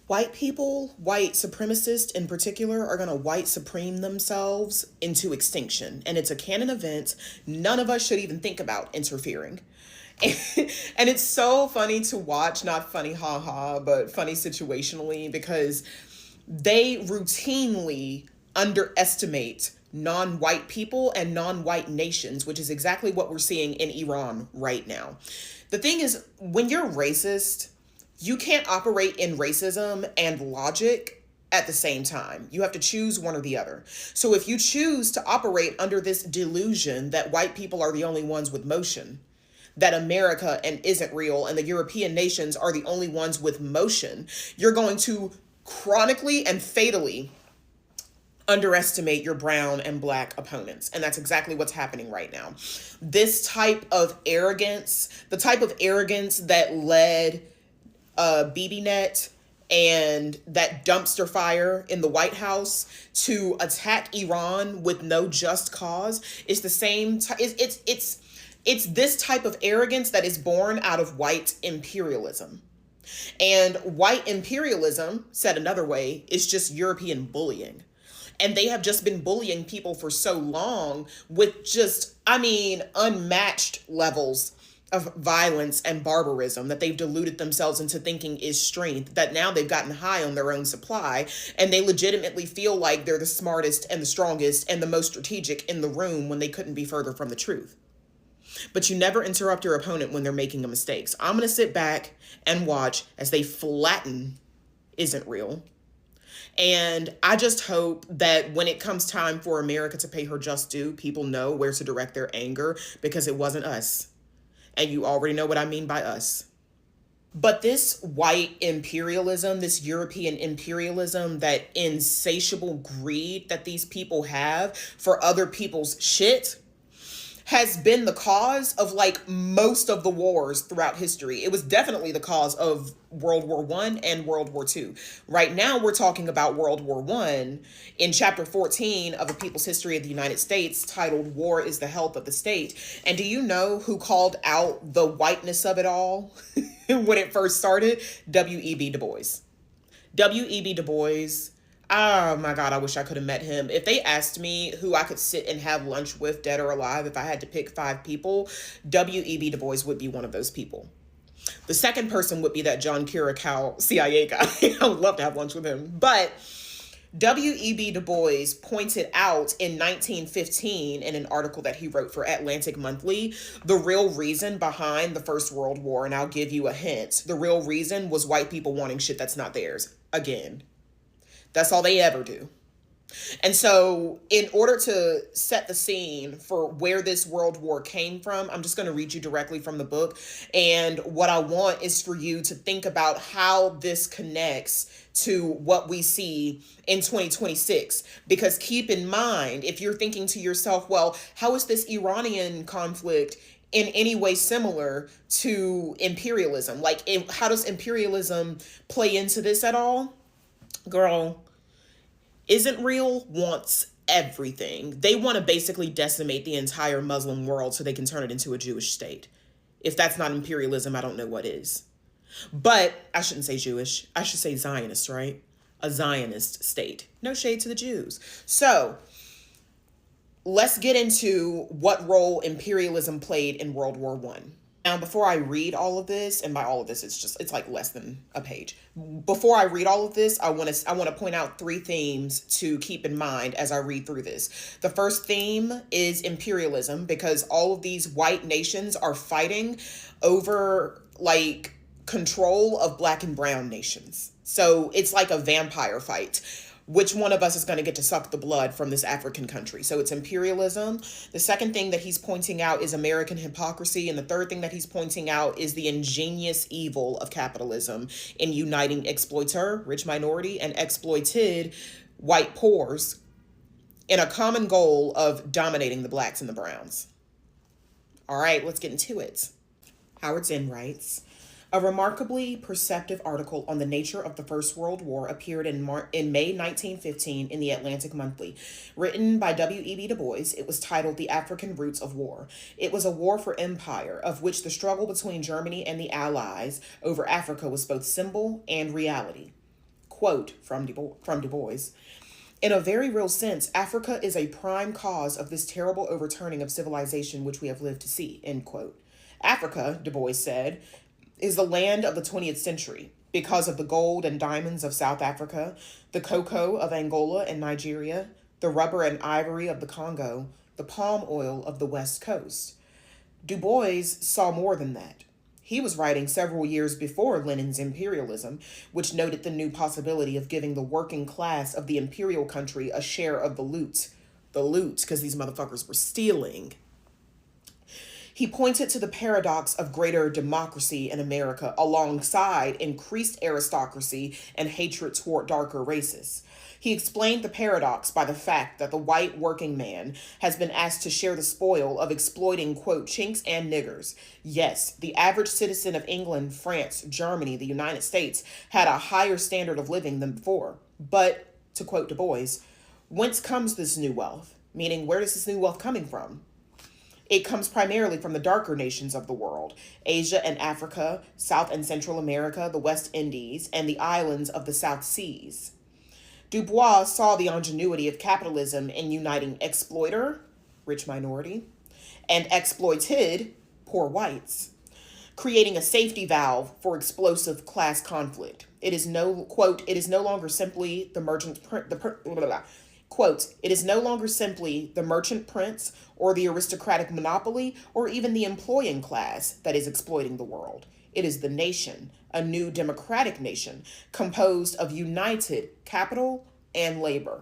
White people, white supremacists in particular, are going to white supreme themselves into extinction. And it's a canon event. None of us should even think about interfering. And it's so funny to watch, not funny haha, but funny situationally, because they routinely underestimate non-white people and non-white nations, which is exactly what we're seeing in Iran right now. The thing is, when you're racist, you can't operate in racism and logic at the same time. You have to choose one or the other. So if you choose to operate under this delusion that white people are the only ones with motion, that America and isn't real and the European nations are the only ones with motion, you're going to chronically and fatally underestimate your brown and black opponents. And that's exactly what's happening right now. This type of arrogance, the type of arrogance that led BBNet and that dumpster fire in the White House to attack Iran with no just cause, is the same. It's this type of arrogance that is born out of white imperialism. And white imperialism, said another way, is just European bullying. And they have just been bullying people for so long with just, unmatched levels of violence and barbarism that they've deluded themselves into thinking is strength, that now they've gotten high on their own supply and they legitimately feel like they're the smartest and the strongest and the most strategic in the room when they couldn't be further from the truth. But you never interrupt your opponent when they're making a mistake. So I'm going to sit back and watch as they flatten isn't real. And I just hope that when it comes time for America to pay her just due, people know where to direct their anger, because it wasn't us. And you already know what I mean by us. But this white imperialism, this European imperialism, that insatiable greed that these people have for other people's shit, has been the cause of most of the wars throughout history. It was definitely the cause of World War I and World War II. Right now, we're talking about World War I in chapter 14 of A People's History of the United States, titled War is the Health of the State. And do you know who called out the whiteness of it all when it first started? W.E.B. Du Bois. W.E.B. Du Bois. Oh my God, I wish I could have met him. If they asked me who I could sit and have lunch with, dead or alive, if I had to pick 5 people, W.E.B. Du Bois would be one of those people. The second person would be that John Curacao CIA guy. I would love to have lunch with him. But W.E.B. Du Bois pointed out in 1915 in an article that he wrote for Atlantic Monthly, the real reason behind the First World War. And I'll give you a hint. The real reason was white people wanting shit that's not theirs. Again. That's all they ever do. And so in order to set the scene for where this world war came from, I'm just going to read you directly from the book. And what I want is for you to think about how this connects to what we see in 2026. Because keep in mind, if you're thinking to yourself, well, how is this Iranian conflict in any way similar to imperialism? How does imperialism play into this at all? Girl, isn't real wants everything. They want to basically decimate the entire Muslim world so they can turn it into a Jewish state. If that's not imperialism, I don't know what is. But I shouldn't say Jewish. I should say Zionist, right? A Zionist state. No shade to the Jews. So let's get into what role imperialism played in World War I. Now, before I read all of this, and by all of this, it's like less than a page. Before I read all of this, I want to point out 3 themes to keep in mind as I read through this. The first theme is imperialism, because all of these white nations are fighting over control of black and brown nations. So it's like a vampire fight. Which one of us is going to get to suck the blood from this African country? So it's imperialism. The second thing that he's pointing out is American hypocrisy. And the third thing that he's pointing out is the ingenious evil of capitalism in uniting exploiter, rich minority, and exploited, white poors, in a common goal of dominating the blacks and the browns. All right, let's get into it. Howard Zinn writes, a remarkably perceptive article on the nature of the First World War appeared in May 1915 in the Atlantic Monthly. Written by W.E.B. Du Bois, it was titled The African Roots of War. It was a war for empire, of which the struggle between Germany and the Allies over Africa was both symbol and reality. Quote from Du Bois. In a very real sense, Africa is a prime cause of this terrible overturning of civilization which we have lived to see, end quote. Africa, Du Bois said, is the land of the 20th century because of the gold and diamonds of South Africa, the cocoa of Angola and Nigeria, the rubber and ivory of the Congo, the palm oil of the West Coast. Du Bois saw more than that. He was writing several years before Lenin's imperialism, which noted the new possibility of giving the working class of the imperial country a share of the loot. The loot, because these motherfuckers were stealing. He pointed to the paradox of greater democracy in America alongside increased aristocracy and hatred toward darker races. He explained the paradox by the fact that the white working man has been asked to share the spoil of exploiting, quote, chinks and niggers. Yes, the average citizen of England, France, Germany, the United States had a higher standard of living than before. But, to quote Du Bois, whence comes this new wealth? Meaning, where is this new wealth coming from? It comes primarily from the darker nations of the world, Asia and Africa, South and Central America, the West Indies, and the islands of the South Seas. Du Bois saw the ingenuity of capitalism in uniting exploiter, rich minority, and exploited, poor whites, creating a safety valve for explosive class conflict. It is no, quote, it is no longer simply the merchant, quote, it is no longer simply the merchant prince or the aristocratic monopoly or even the employing class that is exploiting the world. It is the nation, a new democratic nation composed of united capital and labor.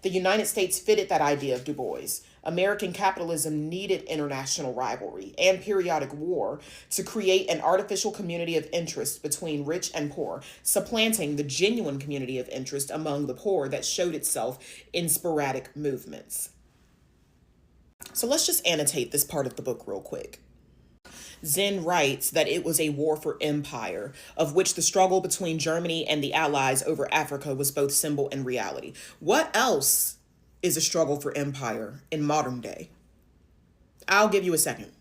The United States fitted that idea of Du Bois. American capitalism needed international rivalry and periodic war to create an artificial community of interest between rich and poor, supplanting the genuine community of interest among the poor that showed itself in sporadic movements. So let's just annotate this part of the book real quick. Zen writes that it was a war for empire, of which the struggle between Germany and the Allies over Africa was both symbol and reality. What else is a struggle for empire in modern day? I'll give you a second.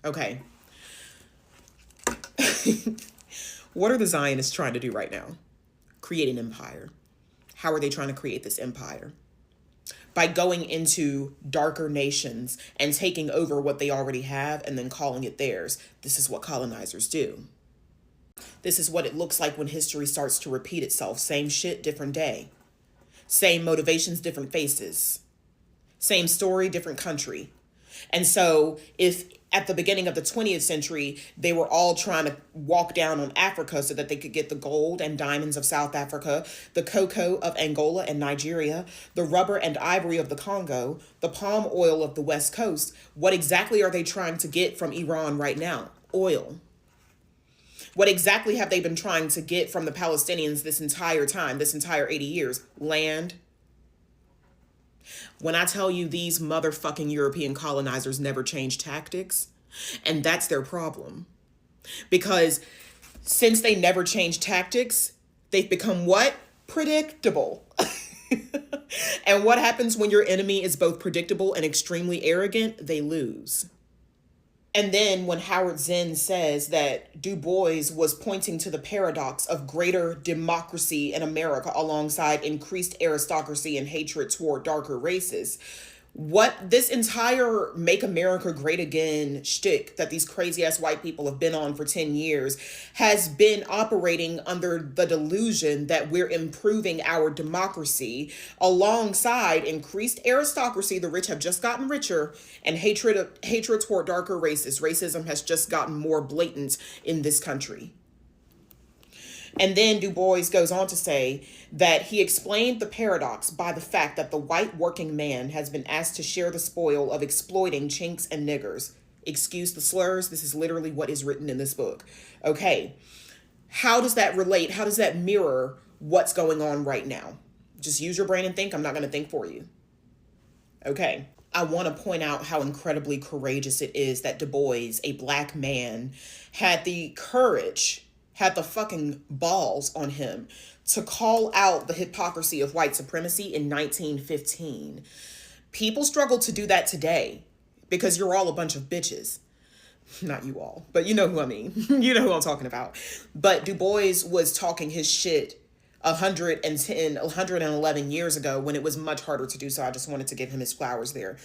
Okay. What are the Zionists trying to do right now? Create an empire. How are they trying to create this empire? By going into darker nations and taking over what they already have and then calling it theirs. This is what colonizers do. This is what it looks like when history starts to repeat itself. Same shit, different day. Same motivations, different faces. Same story, different country. And so if at the beginning of the 20th century, they were all trying to walk down on Africa so that they could get the gold and diamonds of South Africa, the cocoa of Angola and Nigeria, the rubber and ivory of the Congo, the palm oil of the West Coast, what exactly are they trying to get from Iran right now? Oil. What exactly have they been trying to get from the Palestinians this entire time, this entire 80 years? Land. When I tell you these motherfucking European colonizers never change tactics, and that's their problem. Because since they never change tactics, they've become what? Predictable. And what happens when your enemy is both predictable and extremely arrogant? They lose. And then when Howard Zinn says that Du Bois was pointing to the paradox of greater democracy in America alongside increased aristocracy and hatred toward darker races, what this entire Make America Great Again shtick that these crazy ass white people have been on for 10 years has been operating under the delusion that we're improving our democracy alongside increased aristocracy. The rich have just gotten richer, and hatred toward darker races. Racism has just gotten more blatant in this country. And then Du Bois goes on to say that he explained the paradox by the fact that the white working man has been asked to share the spoil of exploiting chinks and niggers. Excuse the slurs. This is literally what is written in this book. Okay. How does that relate? How does that mirror what's going on right now? Just use your brain and think. I'm not going to think for you. Okay. I want to point out how incredibly courageous it is that Du Bois, a black man, had the courage, had the fucking balls on him to call out the hypocrisy of white supremacy in 1915. People struggle to do that today because you're all a bunch of bitches. Not you all, but you know who I mean. You know who I'm talking about. But Du Bois was talking his shit 111 years ago when it was much harder to do so. I just wanted to give him his flowers there.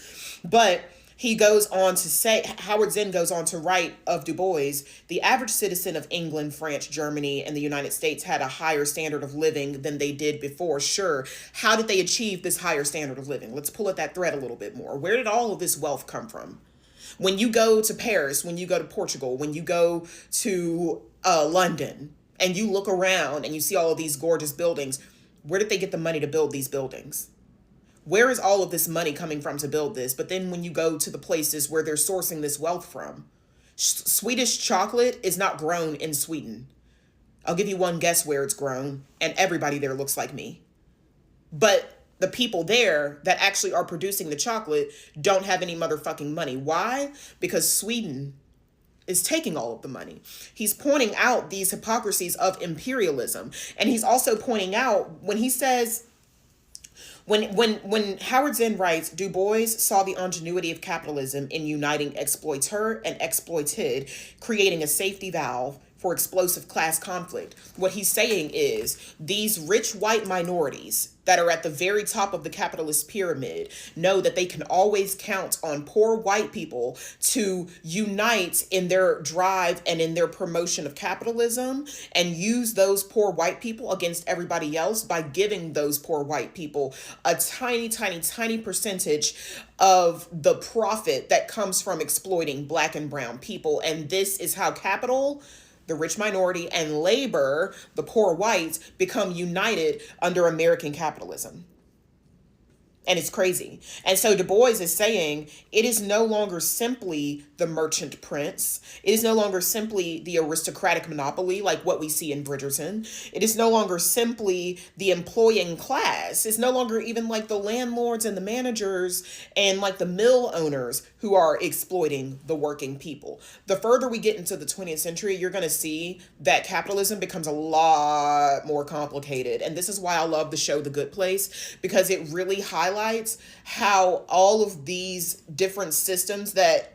But he goes on to say, Howard Zinn goes on to write of Du Bois, the average citizen of England, France, Germany, and the United States had a higher standard of living than they did before. Sure. How did they achieve this higher standard of living? Let's pull at that thread a little bit more. Where did all of this wealth come from? When you go to Paris, when you go to Portugal, when you go to London, and you look around and you see all of these gorgeous buildings, where did they get the money to build these buildings? Where is all of this money coming from to build this? But then when you go to the places where they're sourcing this wealth from, Swedish chocolate is not grown in Sweden. I'll give you one guess where it's grown, and everybody there looks like me. But the people there that actually are producing the chocolate don't have any motherfucking money. Why? Because Sweden is taking all of the money. He's pointing out these hypocrisies of imperialism. And he's also pointing out when he says, when Howard Zinn writes, Du Bois saw the ingenuity of capitalism in uniting exploiter and exploited, creating a safety valve for explosive class conflict. What he's saying is these rich white minorities that are at the very top of the capitalist pyramid know that they can always count on poor white people to unite in their drive and in their promotion of capitalism, and use those poor white people against everybody else by giving those poor white people a tiny, tiny, tiny percentage of the profit that comes from exploiting black and brown people. And this is how capital, the rich minority, and labor, the poor whites, become united under American capitalism. And it's crazy. And so Du Bois is saying it is no longer simply the merchant prince. It is no longer simply the aristocratic monopoly like what we see in Bridgerton. It is no longer simply the employing class. It's no longer even like the landlords and the managers and like the mill owners who are exploiting the working people. The further we get into the 20th century, you're going to see that capitalism becomes a lot more complicated. And this is why I love the show The Good Place, because it really highlights how all of these different systems that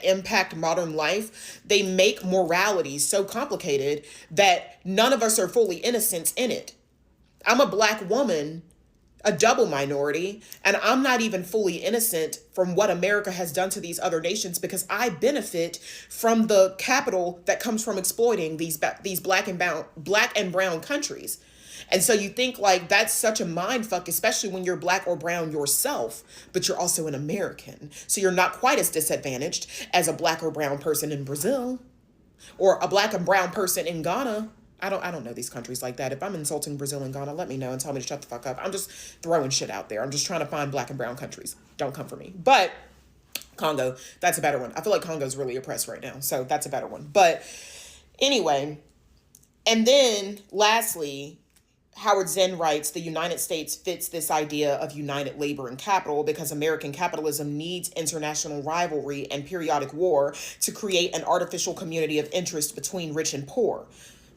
impact modern life, they make morality so complicated that none of us are fully innocent in it. I'm a black woman, a double minority, and I'm not even fully innocent from what America has done to these other nations, because I benefit from the capital that comes from exploiting these black and brown countries. And so you think like that's such a mind fuck, especially when you're black or brown yourself, but you're also an American. So you're not quite as disadvantaged as a black or brown person in Brazil or a black and brown person in Ghana. I don't know these countries like that. If I'm insulting Brazil and Ghana, let me know and tell me to shut the fuck up. I'm just throwing shit out there. I'm just trying to find black and brown countries. Don't come for me. But Congo, that's a better one. I feel like Congo's really oppressed right now. So that's a better one. But anyway, and then lastly, Howard Zinn writes, the United States fits this idea of united labor and capital because American capitalism needs international rivalry and periodic war to create an artificial community of interest between rich and poor.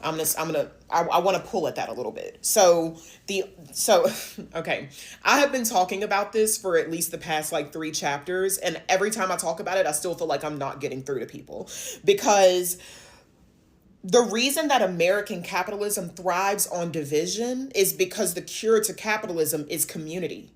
I want to pull at that a little bit. Okay. I have been talking about this for at least the past like 3 chapters. And every time I talk about it, I still feel like I'm not getting through to people, because the reason that American capitalism thrives on division is because the cure to capitalism is community.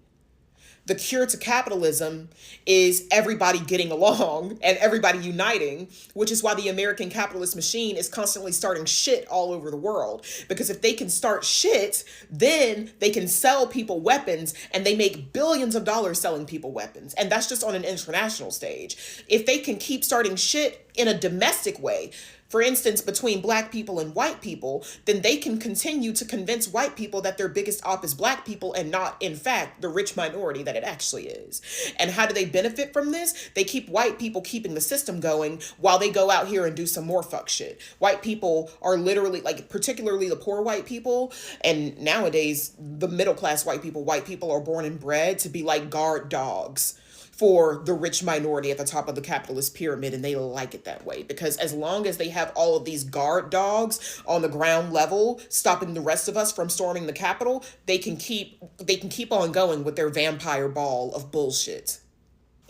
The cure to capitalism is everybody getting along and everybody uniting, which is why the American capitalist machine is constantly starting shit all over the world. Because if they can start shit, then they can sell people weapons, and they make billions of dollars selling people weapons. And that's just on an international stage. If they can keep starting shit in a domestic way, for instance, between black people and white people, then they can continue to convince white people that their biggest op is black people and not, in fact, the rich minority that it actually is. And how do they benefit from this? They keep white people keeping the system going while they go out here and do some more fuck shit. White people are literally, like, particularly the poor white people, and nowadays, the middle class white people are born and bred to be like guard dogs for the rich minority at the top of the capitalist pyramid, and they like it that way, because as long as they have all of these guard dogs on the ground level stopping the rest of us from storming the Capitol, they can keep on going with their vampire ball of bullshit.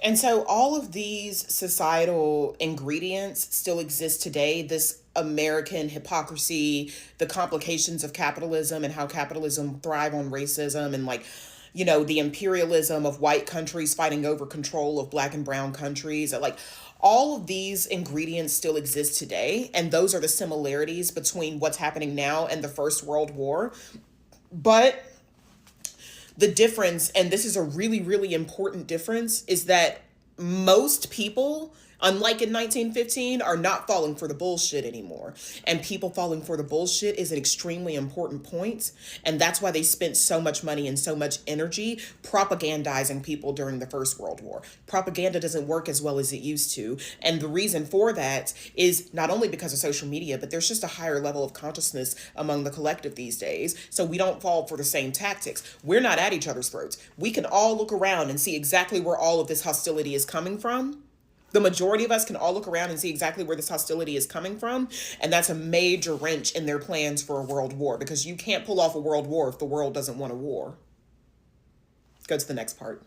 And so all of these societal ingredients still exist today. This American hypocrisy, the complications of capitalism and how capitalism thrive on racism, and like, the imperialism of white countries fighting over control of black and brown countries. Like, all of these ingredients still exist today, and those are the similarities between what's happening now and the First World War. But the difference, and this is a really, really important difference, is that most people, unlike in 1915, are not falling for the bullshit anymore. And people falling for the bullshit is an extremely important point. And that's why they spent so much money and so much energy propagandizing people during the First World War. Propaganda doesn't work as well as it used to. And the reason for that is not only because of social media, but there's just a higher level of consciousness among the collective these days. So we don't fall for the same tactics. We're not at each other's throats. We can all look around and see exactly where all of this hostility is coming from. The majority of us can all look around and see exactly where this hostility is coming from. And that's a major wrench in their plans for a world war, because you can't pull off a world war if the world doesn't want a war. Go to the next part.